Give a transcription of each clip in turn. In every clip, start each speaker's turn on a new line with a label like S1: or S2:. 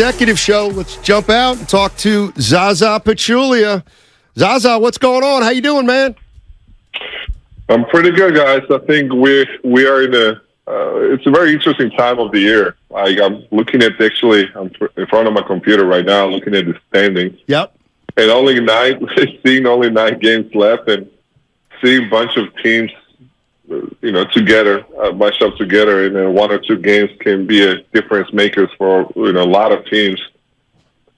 S1: Executive show. Let's jump out and talk to Zaza Pachulia. Zaza, what's going on? How you doing, man?
S2: I'm pretty good, guys. I think we are in it's a very interesting time of the year. Like I'm looking at I'm in front of my computer right now, looking at the standings.
S1: Yep.
S2: And seeing only 9 games left, and seeing a bunch of teams, together, matched up together, and then 1 or 2 games can be a difference makers for a lot of teams.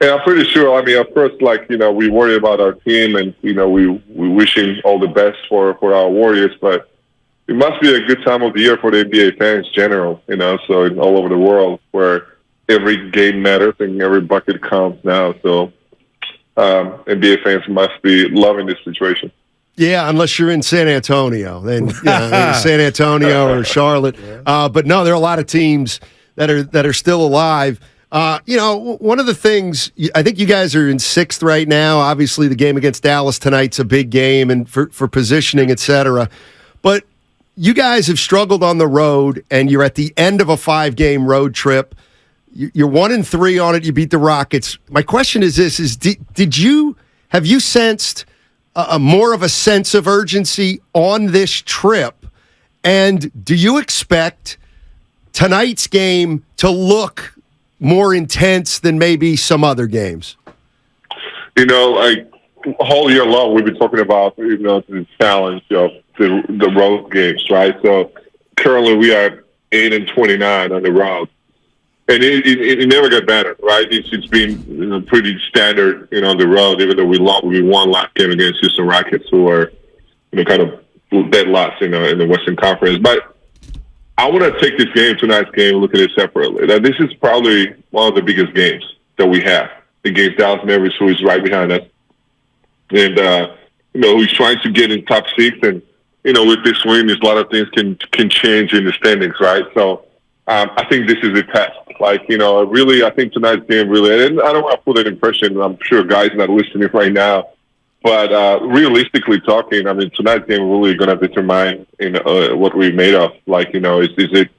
S2: And I'm pretty sure. I mean, of course, we worry about our team, and we wishing all the best for our Warriors, but it must be a good time of the year for the NBA fans in general. So all over the world, where every game matters and every bucket counts now. So NBA fans must be loving this situation.
S1: Yeah, unless you're in San Antonio, then maybe San Antonio or Charlotte. But no, there are a lot of teams that are still alive. One of the things, I think you guys are in 6th right now. Obviously, the game against Dallas tonight's a big game, and for positioning, et cetera. But you guys have struggled on the road, and you're at the end of a 5-game road trip. You're 1-3 on it. You beat the Rockets. My question is this: have you sensed more of a sense of urgency on this trip? And do you expect tonight's game to look more intense than maybe some other games?
S2: Whole year long, we've been talking about, the challenge of the road games, right? So currently we are 8-29 on the road. And it never got better, right? It's been pretty standard, on the road, even though we won last game against Houston Rockets, who are, kind of dead last, in the Western Conference. But I want to take tonight's game, and look at it separately. Now, this is probably one of the biggest games that we have against Dallas Mavericks, who is right behind us. And, who's trying to get in top 6. And, with this win, there's a lot of things can change in the standings, right? So I think this is a test. Really, I think tonight's game really, and I don't want to put that impression. I'm sure guys not listening right now. But realistically talking, I mean, tonight's game really going to determine what we're made of. Is it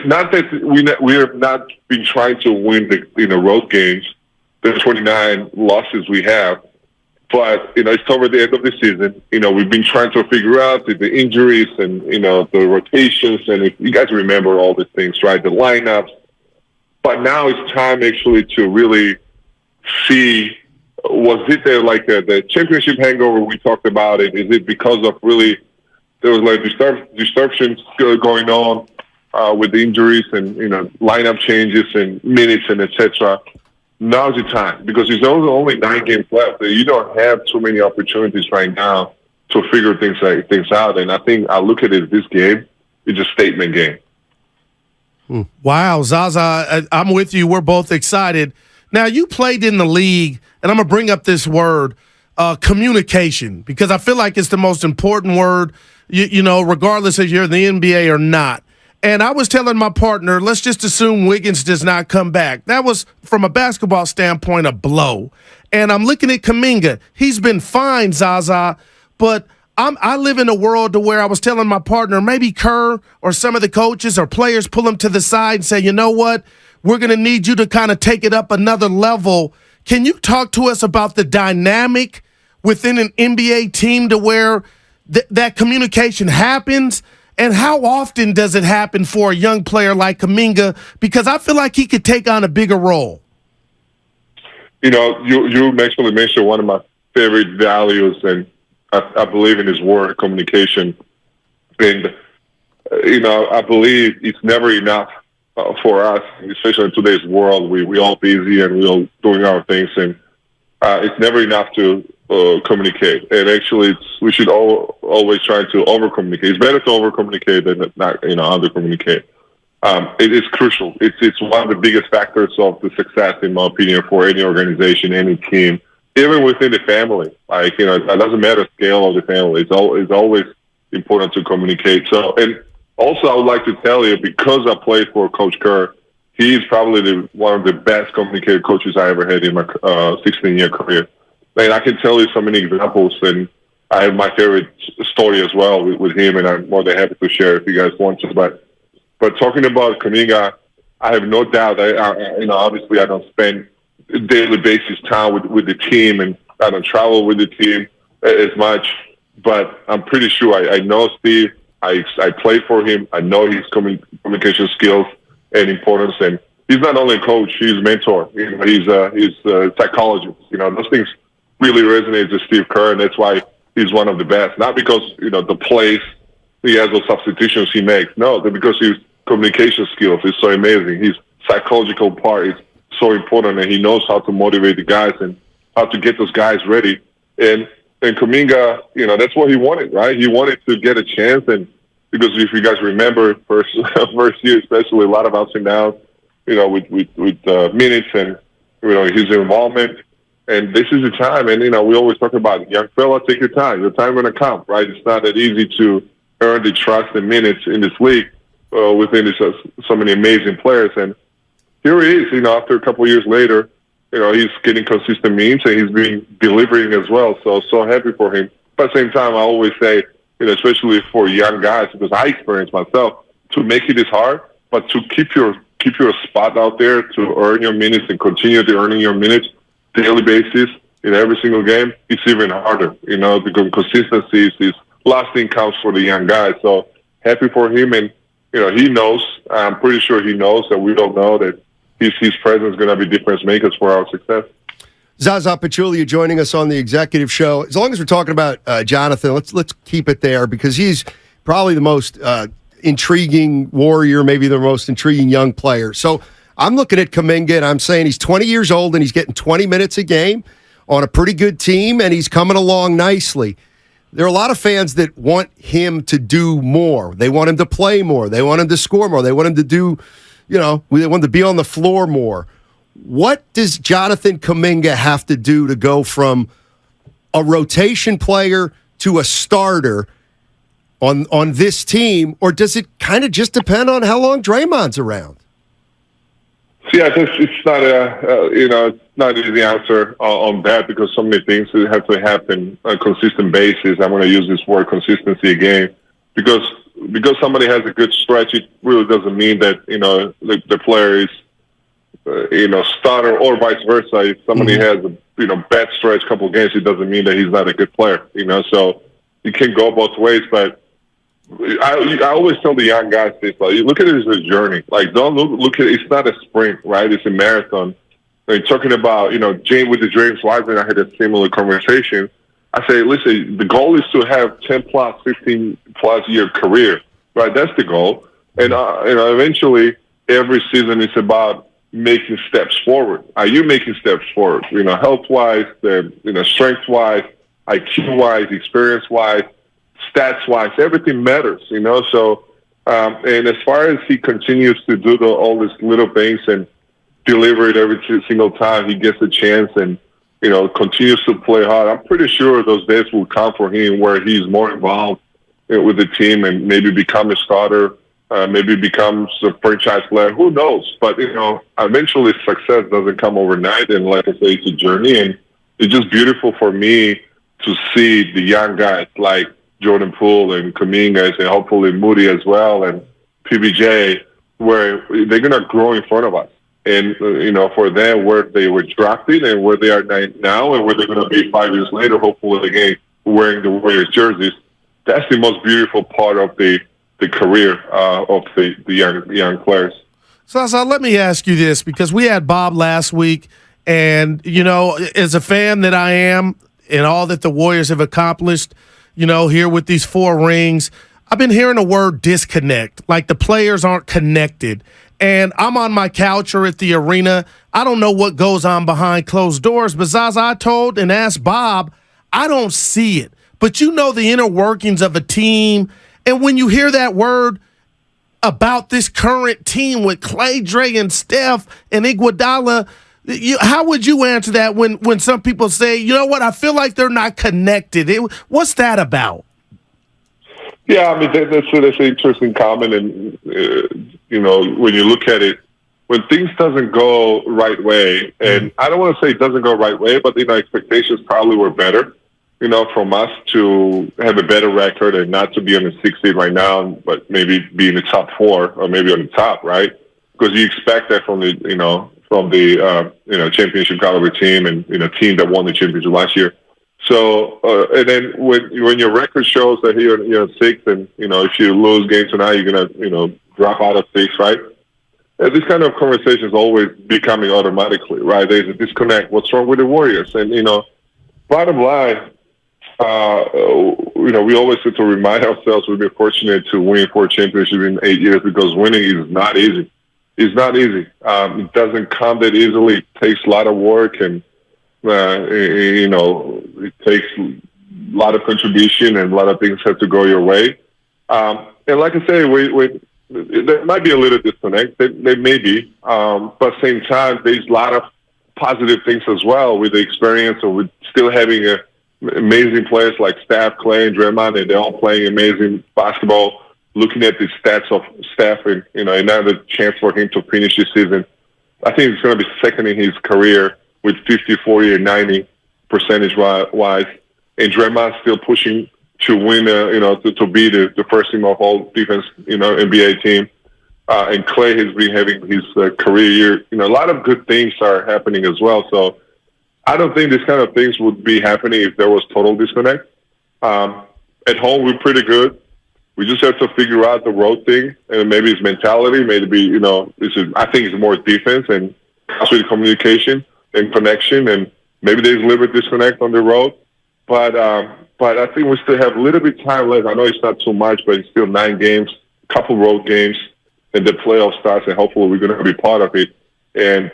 S2: not that we have not been trying to win the road games, the 29 losses we have, but it's over the end of the season. We've been trying to figure out the injuries and the rotations, and if you guys remember all these things, right? The lineups. But now it's time actually to really see. Was it the championship hangover we talked about? Is it because of really there was disruptions going on with the injuries and lineup changes and minutes and etc. Now's the time, because there's only 9 games left. You don't have too many opportunities right now to figure things out. And I think I look at it, this game, it's a statement game.
S3: Wow, Zaza, I'm with you. We're both excited. Now, you played in the league, and I'm going to bring up this word, communication, because I feel like it's the most important word, regardless if you're in the NBA or not. And I was telling my partner, let's just assume Wiggins does not come back. That was, from a basketball standpoint, a blow. And I'm looking at Kuminga. He's been fine, Zaza, but I live in a world to where I was telling my partner, maybe Kerr or some of the coaches or players pull him to the side and say, you know what, we're going to need you to kind of take it up another level. Can you talk to us about the dynamic within an NBA team to where that communication happens? And how often does it happen for a young player like Kuminga? Because I feel like he could take on a bigger role.
S2: You actually mentioned one of my favorite values, and I believe in his word, communication. And, I believe it's never enough for us, especially in today's world. We all busy and we all doing our things, and it's never enough to communicate. And actually, we should always try to over-communicate. It's better to over-communicate than not, under-communicate. It is crucial. It's one of the biggest factors of the success, in my opinion, for any organization, any team, even within the family. It doesn't matter the scale of the family. It's always important to communicate. So, and also, I would like to tell you, because I played for Coach Kerr, he's probably one of the best communicated coaches I ever had in my 16-year career. And I can tell you so many examples, and I have my favorite story as well with him, and I'm more than happy to share if you guys want to. But talking about Kuminga, I have no doubt that, obviously I don't spend daily basis time with the team, and I don't travel with the team as much, but I'm pretty sure I know Steve. I played for him. I know his communication skills and importance, and he's not only a coach, he's a mentor. He's a psychologist. Those things really resonate with Steve Kerr, and that's why he's one of the best. Not because, the plays he has, those substitutions he makes. No, because his communication skills is so amazing. His psychological part is so important, and he knows how to motivate the guys and how to get those guys ready. And Kuminga, that's what he wanted, right? He wanted to get a chance, and because if you guys remember, first year especially, a lot of ups and downs, with minutes and his involvement. And this is the time, and we always talk about young fella, take your time. Your time going to come, right? It's not that easy to earn the trust and minutes in this league within so many amazing players. And here he is, after a couple of years later, he's getting consistent minutes and he's been delivering as well. So happy for him. But at the same time, I always say, especially for young guys, because I experienced myself, to make it is hard, but to keep your spot out there, to earn your minutes and continue to earning your minutes daily basis in every single game, it's even harder, because consistency is last thing counts for the young guys. So happy for him, and he knows. I'm pretty sure he knows that we don't know that his presence is going to be difference makers for our success.
S1: Zaza Pachulia joining us on the executive show. As long as we're talking about Jonathan, let's keep it there, because he's probably the most intriguing Warrior, maybe the most intriguing young player. So I'm looking at Kuminga, and I'm saying he's 20 years old, and he's getting 20 minutes a game on a pretty good team, and he's coming along nicely. There are a lot of fans that want him to do more. They want him to play more. They want him to score more. They want him to do, they want him to be on the floor more. What does Jonathan Kuminga have to do to go from a rotation player to a starter on this team, or does it kind of just depend on how long Draymond's around?
S2: Yeah, it's not it's not an easy answer on that, because so many things have to happen on a consistent basis. I'm going to use this word consistency again, because somebody has a good stretch, it really doesn't mean that the player is starter, or vice versa. If somebody has a bad stretch, couple of games, it doesn't mean that he's not a good player. So you can go both ways, but I always tell the young guys this: look at it as a journey. Don't look at it. It's not a sprint, right? It's a marathon. Talking about James with the James Wiseman, I had a similar conversation. I say, listen, the goal is to have 10 plus, 15 plus year career, right? That's the goal, and eventually every season is about making steps forward. Are you making steps forward? Health wise, strength wise, IQ wise, experience wise, stats wise, everything matters. So and as far as he continues to do all these little things and deliver it every single time he gets a chance, and continues to play hard, I'm pretty sure those days will come for him where he's more involved with the team and maybe become a starter. Maybe becomes a franchise player. Who knows? But, eventually success doesn't come overnight. And like I say, it's a journey. And it's just beautiful for me to see the young guys like Jordan Poole and Kuminga, and hopefully Moody as well, and PBJ, where they're going to grow in front of us. And, for them, where they were drafted and where they are now and where they're going to be 5 years later, hopefully again wearing the Warriors jerseys, that's the most beautiful part of the career of the young players.
S3: So let me ask you this, because we had Bob last week, and as a fan that I am, and all that the Warriors have accomplished, here with these 4 rings, I've been hearing the word disconnect, like the players aren't connected. And I'm on my couch or at the arena. I don't know what goes on behind closed doors, but Zaza, I told and asked Bob, I don't see it. But the inner workings of a team. And when you hear that word about this current team with Clay, Dre, and Steph, and Iguodala, how would you answer that when some people say, I feel like they're not connected? What's that about?
S2: Yeah, I mean, that's an interesting comment. And, when you look at it, when things doesn't go right way, and I don't want to say it doesn't go right way, but, expectations probably were better, from us to have a better record and not to be on the 6th seed right now, but maybe be in the top 4 or maybe on the top, right? because you expect that from the championship caliber team and team that won the championship last year. So and then when your record shows that you're 6 and if you lose game tonight you're gonna drop out of 6, right? This kind of conversation is always becoming automatically, right? There's a disconnect. What's wrong with the Warriors? And bottom line, we always have to remind ourselves we've been fortunate to win 4 championships in 8 years because winning is not easy. It's not easy. It doesn't come that easily. It takes a lot of work, and it takes a lot of contribution, and a lot of things have to go your way. And like I say, there might be a little disconnect. There may be, but at the same time, there's a lot of positive things as well with the experience of with still having amazing players like Steph, Clay, and Draymond, and they're all playing amazing basketball. Looking at the stats of Steph, and another chance for him to finish this season, I think it's going to be second in his career with 50, 40, and 90 percentage-wise. And Draymond still pushing to win, to be the first team of all defense, NBA team. And Clay has been having his career year. A lot of good things are happening as well. So I don't think these kind of things would be happening if there was total disconnect. At home, we're pretty good. We just have to figure out the road thing, and maybe it's mentality. Maybe I think it's more defense and with communication and connection, and maybe there's a little bit disconnect on the road. But I think we still have a little bit of time left. I know it's not too much, but it's still 9 games, a couple road games, and the playoff starts, and hopefully we're going to be part of it. And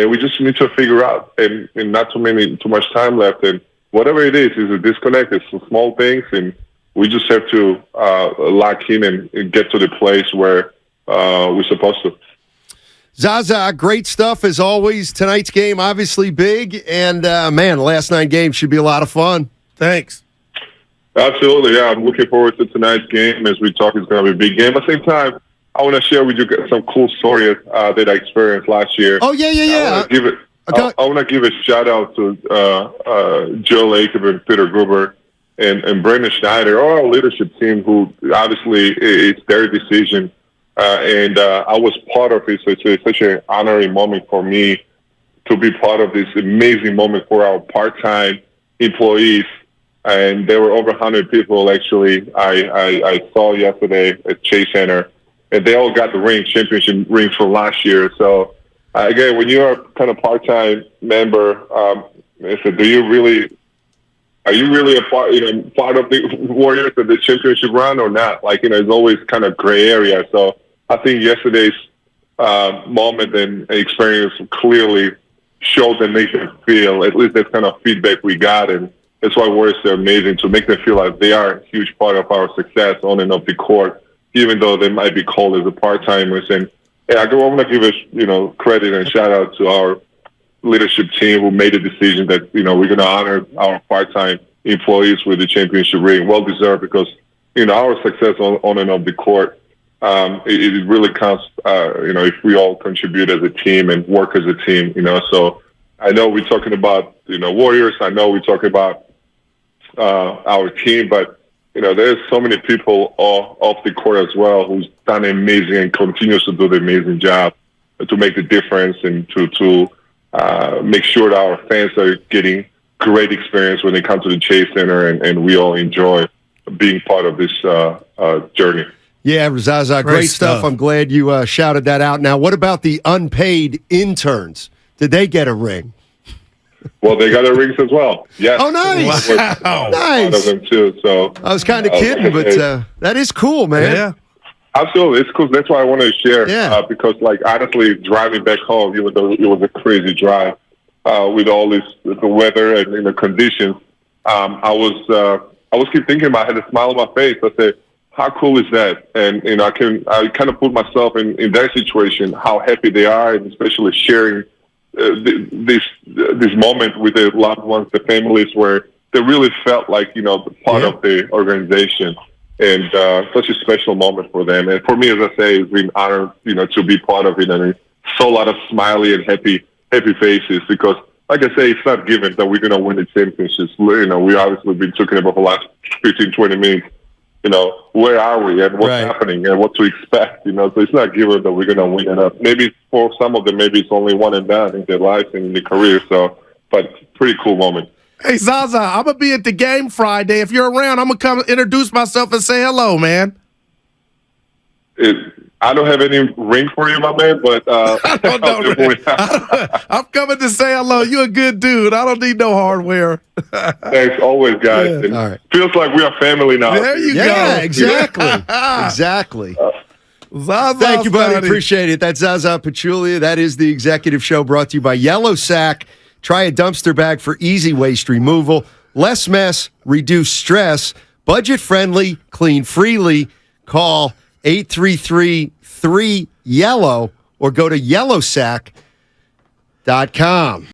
S2: we just need to figure out, and not too much time left. And whatever it is a disconnect. It's some small things, and we just have to lock in and get to the place where we're supposed to.
S1: Zaza, great stuff as always. Tonight's game obviously big, and the last 9 games should be a lot of fun.
S3: Thanks.
S2: Absolutely, yeah. I'm looking forward to tonight's game. As we talk, it's going to be a big game. At the same time, I want to share with you some cool stories that I experienced last year.
S1: Oh, yeah.
S2: I want to give a shout out to Joe Lacob and Peter Gruber and Brendan Schneider, our leadership team, who obviously it's their decision. And I was part of it, so it's such an honoring moment for me to be part of this amazing moment for our part-time employees. And there were over 100 people, actually, I saw yesterday at Chase Center. And they all got the championship rings from last year. So, again, when you're a kind of part-time member, I said, are you really a part of the Warriors of the championship run or not? It's always kind of gray area. So I think yesterday's moment and experience clearly showed and made them feel, at least that's kind of feedback we got. And that's why Warriors are amazing, to make them feel like they are a huge part of our success on and off the court, even though they might be called as a part-timers. And I want to give a credit and shout out to our leadership team who made a decision that we're going to honor our part-time employees with the championship ring. Well deserved, because our success on and off the court, it really counts. If we all contribute as a team and work as a team. So I know we're talking about Warriors. I know we're talking about our team, but there's so many people off the court as well who's done amazing and continues to do the amazing job to make the difference and to make sure that our fans are getting great experience when they come to the Chase Center, and we all enjoy being part of this journey.
S1: Yeah, Zaza, great stuff. I'm glad you shouted that out. Now, what about the unpaid interns? Did they get a ring?
S2: Well, they got their rings as well. Yes.
S1: Oh, nice.
S2: Wow.
S1: Nice.
S2: One of them too. So
S1: I was kind of kidding, but that is cool, man.
S3: Yeah.
S2: Absolutely, it's cool. That's why I want to share.
S1: Yeah.
S2: Because, honestly, driving back home, it was a crazy drive with all the weather and the conditions. I was keep thinking about it. I had a smile on my face. I said, how cool is that? And I kind of put myself in their situation, how happy they are, and especially sharing this moment with their loved ones, the families, where they really felt like part of the organization, and such a special moment for them. And for me, as I say, it's been honored to be part of it, and I saw a lot of smiley and happy faces, because like I say, it's not given that we're going to win the championships. We obviously been talking about the last 15, 20 minutes. where are we and what's
S1: Right.
S2: happening and what to expect, So it's not given that we're going to win enough. Maybe for some of them, maybe it's only one and done in their lives and in their career. So, but pretty cool moment.
S3: Hey, Zaza, I'm going to be at the game Friday. If you're around, I'm going to come introduce myself and say hello, man.
S2: I don't have any ring for you, my man, but
S3: I don't know, I'm coming to say hello. You're a good dude. I don't need no hardware.
S2: Thanks, always, guys.
S1: Yeah.
S2: And
S1: All right.
S2: feels like we are family now.
S3: There you
S1: Yeah,
S3: go.
S1: exactly. Exactly.
S3: Zaza,
S1: Thank you, buddy.
S3: Steiny.
S1: Appreciate it. That's Zaza Pachulia. That is the executive show brought to you by Yellow Sack. Try a dumpster bag for easy waste removal. Less mess, reduce stress. Budget friendly, clean freely. Call 833-3-YELLOW or go to yellowsack.com.